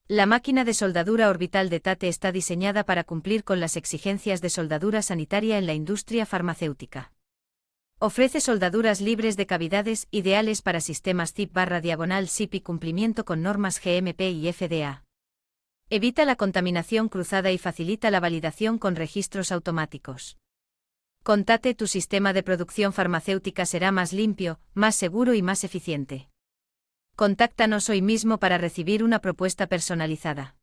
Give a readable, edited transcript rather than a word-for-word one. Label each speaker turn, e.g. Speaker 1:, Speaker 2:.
Speaker 1: La máquina de soldadura orbital de Tate está diseñada para cumplir con las exigencias de soldadura sanitaria en la industria farmacéutica. Ofrece soldaduras libres de cavidades, ideales para sistemas ZIP/SIP y cumplimiento con normas GMP y FDA. Evita la contaminación cruzada y facilita la validación con registros automáticos. Con Tate tu sistema de producción farmacéutica será más limpio, más seguro y más eficiente. Contáctanos hoy mismo para recibir una propuesta personalizada.